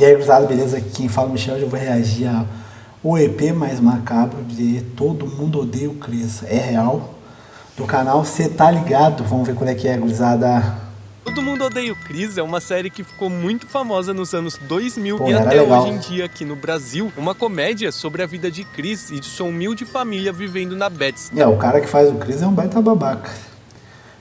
E aí, gurizada, beleza? Aqui quem fala é o Michel, eu vou reagir ao EP mais macabro de Todo Mundo Odeia o Chris. É real? Do canal Cê Tá Ligado. Vamos ver qual é que é, gurizada. Todo Mundo Odeia o Chris é uma série que ficou muito famosa nos anos 2000 Pô, e era até legal. hoje em dia aqui no Brasil. Uma comédia sobre a vida de Chris e de sua humilde família vivendo na Bethesda. O cara que faz o Chris é um baita babaca.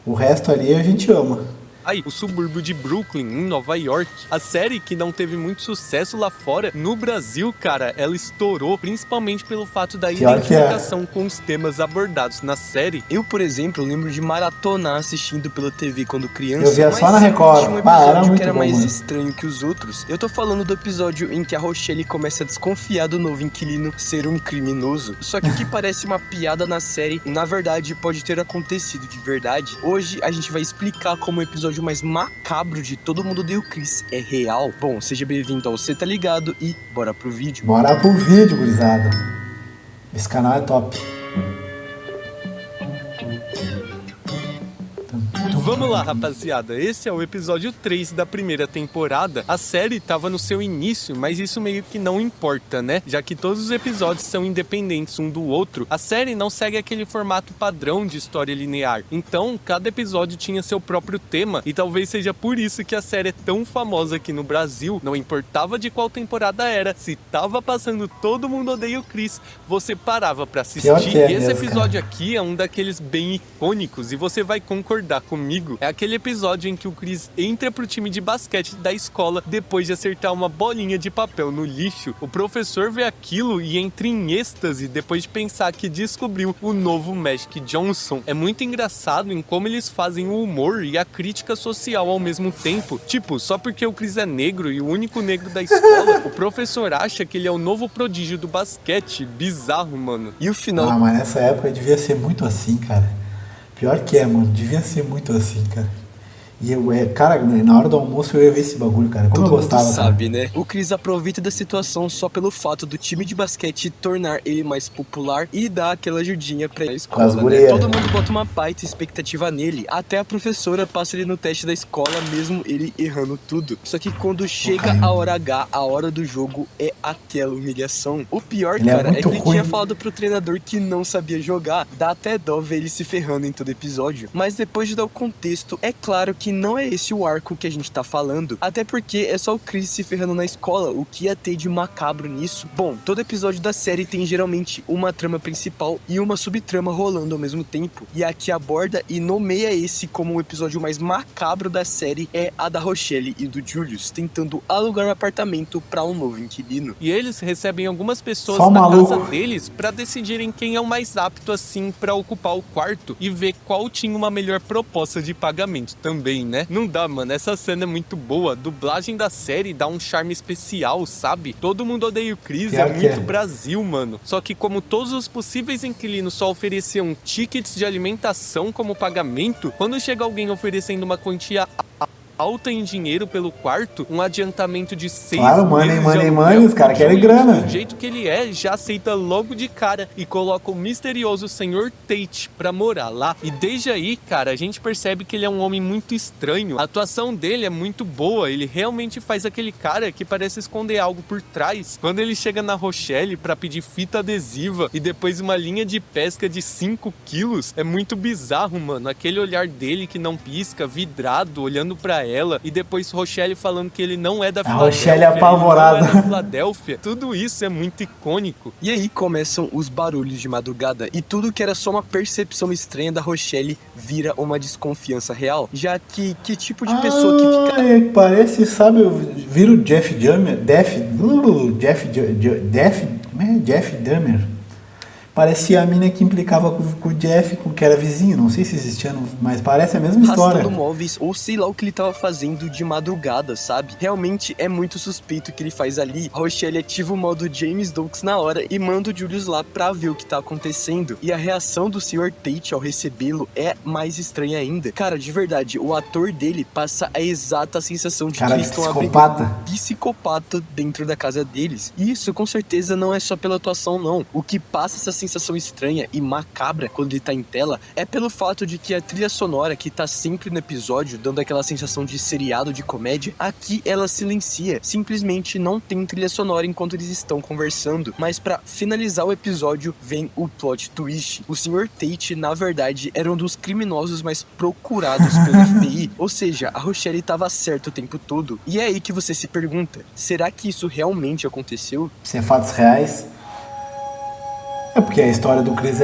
O resto ali a gente ama. Aí, o subúrbio de Brooklyn, em Nova York. A série, que não teve muito sucesso lá fora, no Brasil, cara, ela estourou, principalmente pelo fato da identificação com os temas abordados na série. Eu, por exemplo, lembro de maratonar assistindo pela TV quando criança. Eu via só na Record. Tinha um Era episódio muito que era bom, mais mano. estranho que os outros. Eu tô falando do episódio em que a Rochelle começa a desconfiar do novo inquilino ser um criminoso. Só que o que parece uma piada na série, na verdade, pode ter acontecido de verdade. Hoje, a gente vai explicar como o episódio mais macabro de Todo Mundo Odeia o Chris é real. Bom, seja bem-vindo ao Cê Tá Ligado e bora pro vídeo. Bora pro vídeo, gurizada. Esse canal é top. Vamos lá, rapaziada, esse é o episódio 3 da primeira temporada. A série tava no seu início, mas isso meio que não importa, né? Já que todos os episódios são independentes um do outro, a série não segue aquele formato padrão de história linear. Então, cada episódio tinha seu próprio tema, e talvez seja por isso que a série é tão famosa aqui no Brasil. Não importava de qual temporada era, se tava passando Todo Mundo Odeia o Chris, você parava pra assistir. E esse episódio aqui é um daqueles bem icônicos, e você vai concordar comigo. É aquele episódio em que o Chris entra pro time de basquete da escola depois de acertar uma bolinha de papel no lixo. O professor vê aquilo e entra em êxtase depois de pensar que descobriu o novo Magic Johnson. É muito engraçado em como eles fazem o humor e a crítica social ao mesmo tempo. Tipo, só porque o Chris é negro e o único negro da escola, o professor acha que ele é o novo prodígio do basquete. Bizarro, mano. E o final... mas nessa época devia ser muito assim, cara. Pior que é, mano. Devia ser muito assim, cara. E cara, na hora do almoço eu ia ver esse bagulho, cara. Como eu gostava, mundo sabe, cara. né? O Chris aproveita da situação só pelo fato do time de basquete tornar ele mais popular e dar aquela ajudinha pra escola, né? Todo mundo bota uma baita expectativa nele. Até a professora passa ele no teste da escola, mesmo ele errando tudo. Só que quando chega a hora H, a hora do jogo, é aquela humilhação. O pior, cara, é que ele tinha falado pro treinador que não sabia jogar. Dá até dó ver ele se ferrando em todo episódio. Mas depois de dar o contexto, é claro que não é esse o arco que a gente tá falando, até porque é só o Chris se ferrando na escola, o que ia ter de macabro nisso? Bom, todo episódio da série tem geralmente uma trama principal e uma subtrama rolando ao mesmo tempo, e a que aborda e nomeia esse como o episódio mais macabro da série é a da Rochelle e do Julius, tentando alugar um apartamento pra um novo inquilino. E eles recebem algumas pessoas na casa deles pra decidirem quem é o mais apto assim pra ocupar o quarto e ver qual tinha uma melhor proposta de pagamento também, né? Não dá, mano. Essa cena é muito boa. A dublagem da série dá um charme especial, sabe? Todo Mundo Odeia o Chris é muito Brasil, mano. Só que como todos os possíveis inquilinos só ofereciam tickets de alimentação como pagamento, quando chega alguém oferecendo uma quantia alta em dinheiro pelo quarto, um adiantamento de 6 meses money, os caras querem grana. Do jeito que ele é, já aceita logo de cara e coloca o misterioso Sr. Tate pra morar lá. E desde aí, cara, a gente percebe que ele é um homem muito estranho. A atuação dele é muito boa, ele realmente faz aquele cara que parece esconder algo por trás. Quando ele chega na Rochelle pra pedir fita adesiva e depois uma linha de pesca de 5 quilos, é muito bizarro, mano. Aquele olhar dele que não pisca, vidrado, olhando pra ela, e depois Rochelle falando que ele não é da Filadélfia. Rochelle apavorada. Não é da Filadélfia. Tudo isso é muito icônico. E aí começam os barulhos de madrugada, e tudo que era só uma percepção estranha da Rochelle vira uma desconfiança real, já que tipo de pessoa que fica... Parece, sabe, vira o Jeff Dahmer. Parecia a mina que implicava com o Jeff, que era vizinho, não sei se existia, mas parece a mesma história. Arrastando móveis, ou sei lá o que ele tava fazendo de madrugada, sabe? Realmente é muito suspeito o que ele faz ali. A Rochelle ativa o modo James Stokes na hora e manda o Julius lá pra ver o que tá acontecendo. E a reação do Sr. Tate ao recebê-lo é mais estranha ainda. Cara, de verdade, o ator dele passa a exata sensação de que eles estão abrindo um psicopata dentro da casa deles. E isso, com certeza, não é só pela atuação, não. O que passa essa sensação estranha e macabra quando ele tá em tela é pelo fato de que a trilha sonora que tá sempre no episódio, dando aquela sensação de seriado de comédia, aqui ela silencia, simplesmente não tem trilha sonora enquanto eles estão conversando. Mas pra finalizar o episódio, vem o plot twist. O Sr. Tate, na verdade, era um dos criminosos mais procurados pelo FBI, ou seja, a Rochelle tava certa o tempo todo. E é aí que você se pergunta, será que isso realmente aconteceu? Se é fatos reais. É porque a história do Chris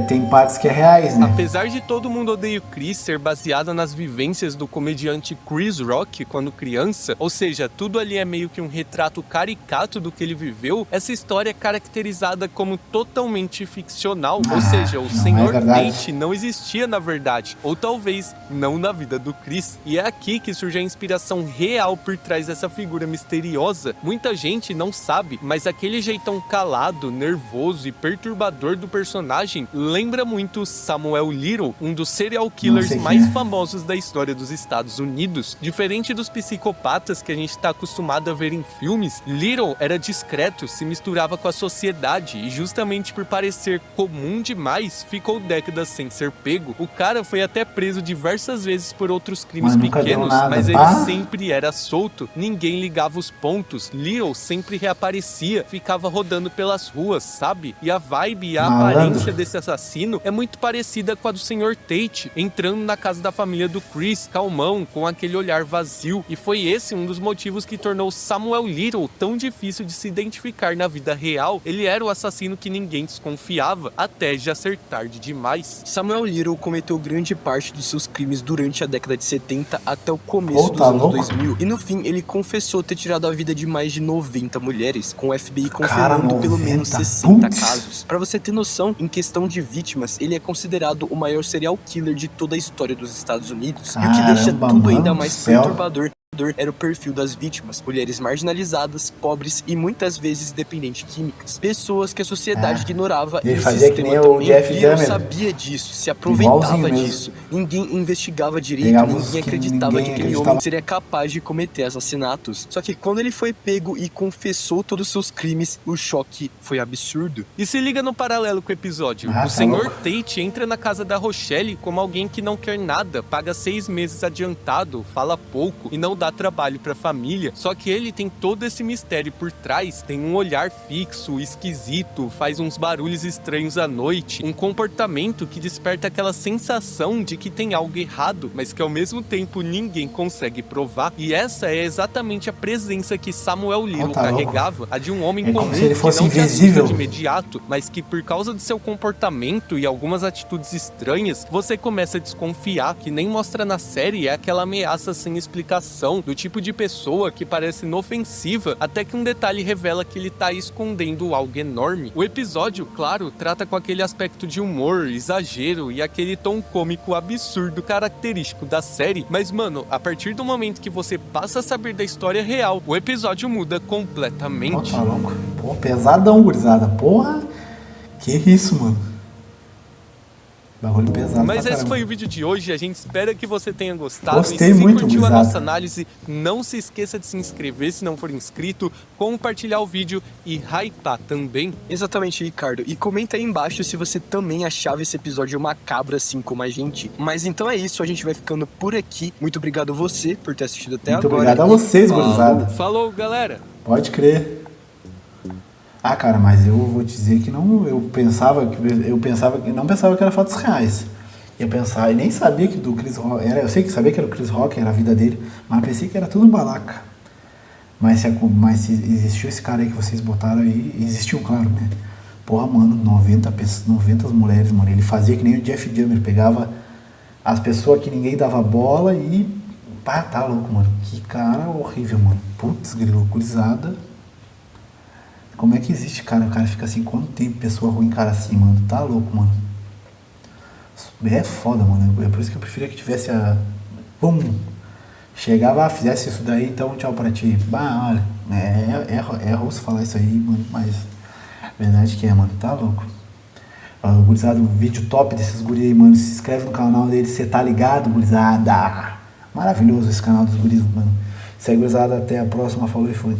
tem partes que é reais, né? Apesar de Todo Mundo Odeia o Chris ser baseada nas vivências do comediante Chris Rock quando criança, ou seja, tudo ali é meio que um retrato caricato do que ele viveu, essa história é caracterizada como totalmente ficcional, ou seja, o Sr. Tate não existia na verdade, ou talvez não na vida do Chris. E é aqui que surge a inspiração real por trás dessa figura misteriosa. Muita gente não sabe, mas aquele jeitão calado, nervoso e perturbador do personagem lembra muito Samuel Little, um dos serial killers mais famosos da história dos Estados Unidos. Diferente dos psicopatas que a gente está acostumado a ver em filmes, Little era discreto, se misturava com a sociedade e justamente por parecer comum demais, ficou décadas sem ser pego. O cara foi até preso diversas vezes por outros crimes pequenos, mas ele sempre era solto, ninguém ligava os pontos. Little sempre reaparecia, ficava rodando pelas ruas, sabe? E a vibe e a aparência desse assassino é muito parecida com a do Sr. Tate, entrando na casa da família do Chris, calmão, com aquele olhar vazio. E foi esse um dos motivos que tornou Samuel Little tão difícil de se identificar na vida real. Ele era o assassino que ninguém desconfiava, até já ser tarde demais. Samuel Little cometeu grande parte dos seus crimes durante a década de 70 até o começo dos anos 2000. E no fim, ele confessou ter tirado a vida de mais de 90 mulheres, com o FBI confirmando pelo menos 60 casos. Pra você ter noção, em questão de vítimas, ele é considerado o maior serial killer de toda a história dos Estados Unidos. E o que deixa tudo ainda mais perturbador era o perfil das vítimas, mulheres marginalizadas, pobres e muitas vezes dependentes químicas. Pessoas que a sociedade ignorava e o sistema também sabia disso, se aproveitava disso. Ninguém investigava direito, ninguém acreditava que aquele homem seria capaz de cometer assassinatos. Só que quando ele foi pego e confessou todos os seus crimes, o choque foi absurdo. E se liga no paralelo com o episódio. O Sr. Tate entra na casa da Rochelle como alguém que não quer nada, paga 6 meses adiantado, fala pouco e não dá trabalho pra família, só que ele tem todo esse mistério por trás, tem um olhar fixo, esquisito, faz uns barulhos estranhos à noite, um comportamento que desperta aquela sensação de que tem algo errado, mas que ao mesmo tempo ninguém consegue provar. E essa é exatamente a presença que Samuel Little carregava, a de um homem comum que não te assusta de imediato, mas que por causa do seu comportamento e algumas atitudes estranhas, você começa a desconfiar, que nem mostra na série, é aquela ameaça sem explicação, do tipo de pessoa que parece inofensiva, até que um detalhe revela que ele tá escondendo algo enorme. O episódio, claro, trata com aquele aspecto de humor, exagero e aquele tom cômico absurdo característico da série, mas mano, a partir do momento que você passa a saber da história real, o episódio muda completamente. Tá louco? Pô, pesadão, gurizada. Porra, que isso, mano. Bagulho pesado. Mas esse foi o vídeo de hoje, a gente espera que você tenha gostado. Gostei e se muito, curtiu gurizada. a nossa análise, não se esqueça de se inscrever se não for inscrito, compartilhar o vídeo e hypar também. Exatamente, Ricardo. E comenta aí embaixo se você também achava esse episódio macabro assim como a gente. Mas então é isso, a gente vai ficando por aqui. Muito obrigado a você por ter assistido até agora. Muito obrigado a vocês, gurizada. Falou, galera. Pode crer. Ah, cara, mas eu vou te dizer que não, eu não pensava que era fatos reais. Eu pensava, e nem sabia que do Chris Rock era, eu sei que sabia que era o Chris Rock, era a vida dele, mas pensei que era tudo balaca. Mas se existiu esse cara aí que vocês botaram aí, existiu, claro, né? Porra, mano, 90 mulheres, mano. Ele fazia que nem o Jeff Dahmer, pegava as pessoas que ninguém dava bola e pá, tá louco, mano. Que cara horrível, mano. Putz, grilo, gurizada. Como é que existe, cara? O cara fica assim, quanto tempo pessoa ruim, cara, assim, mano? Tá louco, mano. É foda, mano. É por isso que eu preferia que tivesse a... Pum! Chegava, fizesse isso daí, então tchau pra ti. Bah, olha, é russo falar isso aí, mano, mas... Verdade que é, mano. Tá louco. Gurizada, um vídeo top desses guris aí, mano. Se inscreve no canal dele, você tá ligado, gurizada? Maravilhoso esse canal dos guris, mano. Segue, gurizada. Até a próxima. Falou e fui.